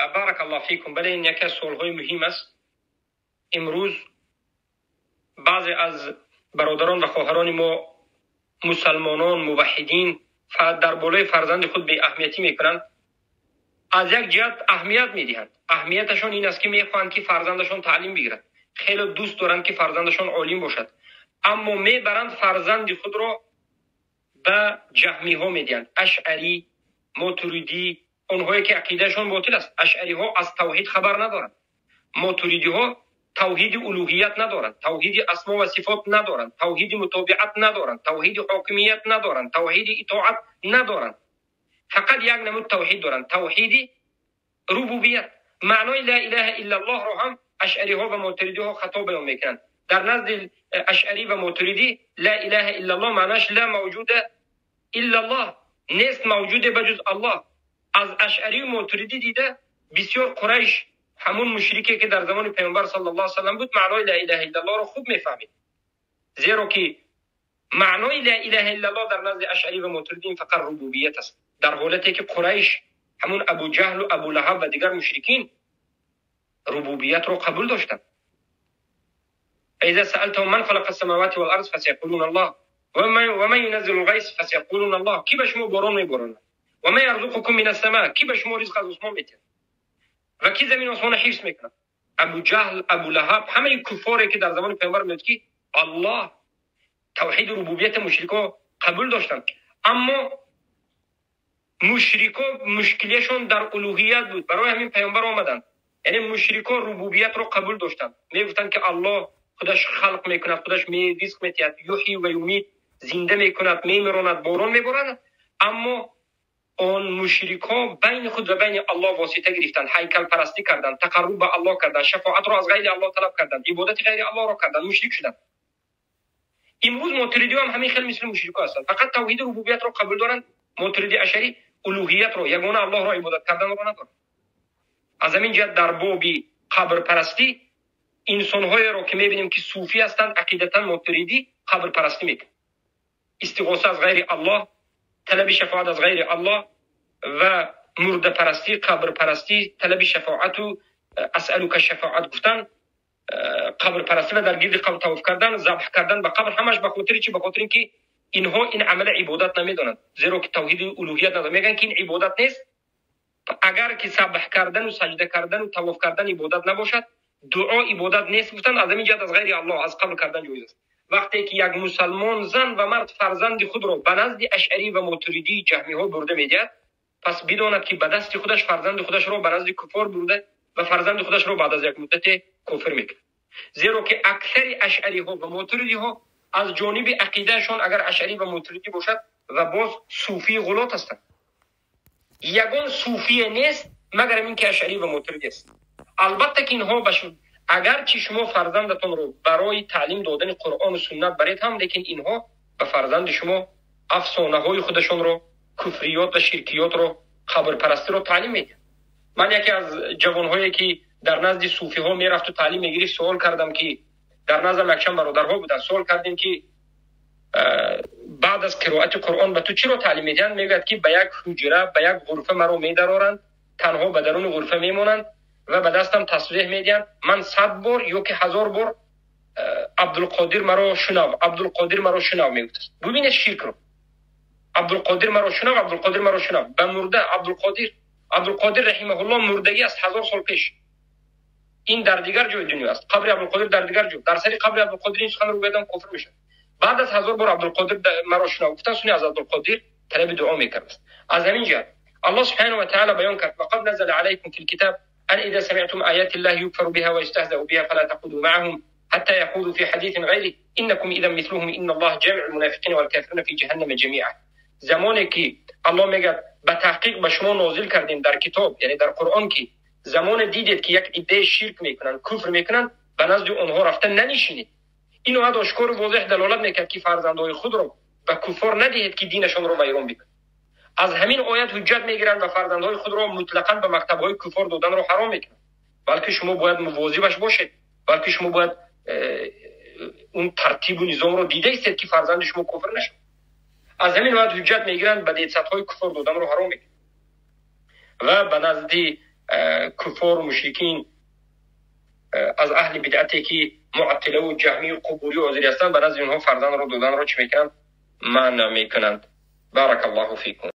بارک الله فیکم. بله، این یکی از سوالهای مهم است. امروز بعضی از برادران و خواهران ما مسلمانان موحدین در بالای فرزند خود بی اهمیتی میکنند. از یک جهت اهمیت میدهند. اهمیتشان این است که میخواهند که فرزندشان تعلیم بگیرد. خیلی دوست دارند که فرزندشان عالم باشد، اما میبرند فرزند خود را به جهمی ها میدهند. اشعری، ماتریدی، اونهایی که عقیدهشان باطل است. اشعری ها از توحید خبر ندارند. ماتریدی ها توحید الوهیت ندارند، توحید اسما و صفات ندارند، توحید متابعت ندارند، توحید حاکمیت ندارند، توحید اطاعت ندارند. فقط یک نمود توحید دارند، توحید ربوبیت. معنای لا اله الا الله را هم اشعری ها و ماتریدی ها خطا بیان میکنند. در نزد اشعری و ماتریدی لا اله الا الله معناش لا موجود الا الله، نیست موجود بجز الله. از اشعری و ماتریدی دیده بسیار قریش، همون مشرکی که در زمان پیامبر صلی الله علیه و سلم بود، معنای لا اله الا الله را خوب میفهمید، زیرا که معنای لا اله الا الله در نزد اشعری و ماتریدی فقط ربوبیت است، در حالتی که قریش همون ابو جهل و ابو لهب و دیگر مشرکین ربوبیت را قبول داشتند. اذا سألتهم من خلق السماوات والارض فسيقولون الله وما ينزل الغيث فسيقولون الله. کی به شما باران میبارند؟ و ما يرزقكم من السماء، کی به شما رزق از آسمان میده و کی زمین آسمان حفظ میکنه؟ ابو جهل، ابو لهب، همه این کفاری که در زمان پیامبر میگه که الله، توحید ربوبیت مشرکا قبول داشتند. اما مشرکا مشکلیشون در الوهیت بود، برای همین پیامبر آمدند. یعنی مشرکا ربوبیت رو قبول داشتند، میگفتند که الله خودش خلق میکند، خودش رزق میدهد، یحیی و یمیت، زنده میکند، میمیراند، باران میبارد. اما آن مشرکا بین خود و بین الله واسطه گرفتند، هیکل پرستی کردند، تقرب به الله کردند، شفاعت را از غیر الله طلب کردند، عبادت غیر الله را کردند، مشرک شدند. امروز ماتریدی هم همین خیلی مثل مشرکا هستند، فقط توحید ربوبیت را قبول دارند. ماتریدی اشعری الوهیت را، یگانه الله را عبادت کردن را ندارند. از همین جهت در باب قبر پرستی انسان‌های را که می‌بینیم که صوفی هستند، عقیدتاً ماتریدی قبر پرستی میکنند، استغاثه از غیر الله، طلب شفاعت از غیر الله و مرده پرستی، قبر پرستی، طلب شفاعت و اسالک شفاعت گفتن، قبر پرستی و در گرد قبر طواف کردن، ذبح کردن به قبر، همش به خاطر چی؟ به خاطر اینکه اینها این عمل عبادت نمیدونند، زیرا که توحید الوهیت ندارند. میگن که این عبادت نیست. اگر که سبح کردن و سجده کردن و طواف کردن عبادت نباشد، دعا عبادت نیست گفتن، از همین جهت از غیر الله، از قبر کردن جایز است. وقتی که یک مسلمان زن و مرد فرزند خود را به نزد اشعری و ماتریدی جهمی ها برده میدهد، پس بداند که به دست خودش فرزند خودش را به نزد کفار برده و فرزند خودش را بعد از یک مدت کافر میکنه. زیرا که اکثر اشعری ها و ماتریدی ها از جانب عقیدهشان اگر اشعری و ماتریدی باشد و باز صوفی غلات هستند. یگان صوفی نیست مگر اینکه اشعری و ماتریدی است. البته که اینها اگر چی شما فرزندتون رو برای تعلیم دادن قرآن و سنت برید هم، لیکن اینها به فرزند شما افسانه های خودشون رو، کفریات و شرکیات رو، قبر پرستی رو تعلیم میده. من یکی از جوانهایی که در نزد صوفی ها میرفت و تعلیم میگرفت سوال کردم که در نزد مکشم برادرها بودن، سوال کردیم که بعد از قرائت قرآن به تو چی رو تعلیم میدن؟ میگه که به یک حجره، به یک غرفه مرا میدارند، تنها به درون غرفه میمونند و به دستم تصریح میدن من 100 بار یا که 1000 بار عبدالقادر مرا شنو، عبدالقادر مرا شنو میگفت. ببینید شرک رو، عبدالقادر مرا شنو، عبدالقادر مرا شنو. به مرده عبدالقادر رحمه الله مردگی است 1000 سال پیش، این در دیگر جای دنیا است. قبر عبدالقادر در دیگر جای، در سری قبر عبدالقادر این سخن رو بدم کافر میشه. بعد از 1000 بار عبدالقادر مرا شنو گفتن، سنی از عبدالقادر طلب دعا میکرد. از همین جهت الله سبحانه و تعالی بیان کرد وقد نزل علیکم فی الكتاب أن إذا سمعتم آيات الله يكفر بها ويستهزأ بها فلا تقعدوا معهم حتى يخوضوا في حديث غيره إنكم إذا مثلهم إن الله جامع المنافقين والكافرين في جهنم جميعا. زمانی که الله میگه به تحقیق به شما نازل کردیم در کتاب، یعنی در قرآن، که زمان دیدید که یک عده شرک میکنن، کفر میکنن، به نزد اونها رفتن ننشینید. اینو آشکار و واضح دلالت میکرد که فرزندای خود رو به کفار ندهید که دینشون رو ویران بکنند. از همین آیت حجت میگیرند و فرزندهای خود را مطلقاً به مکتب‌های کفار دادن را حرام میکنند. بلکه شما باید مواظبش باشید، بلکه شما باید اون ترتیب و نظام رو دیده ایستید که فرزند شما کفر نشه. از همین آیت حجت میگیرند به دیدسطهای کفار دادن را حرام میکنند و به نزد کفار و مشرکین از اهل بدعتی که معطله و جهمی و قبولی و عزیری هستند، بر از اینها فرزند رو دادن رو چه میکنند؟ منع میکنند. بارک الله فیکم.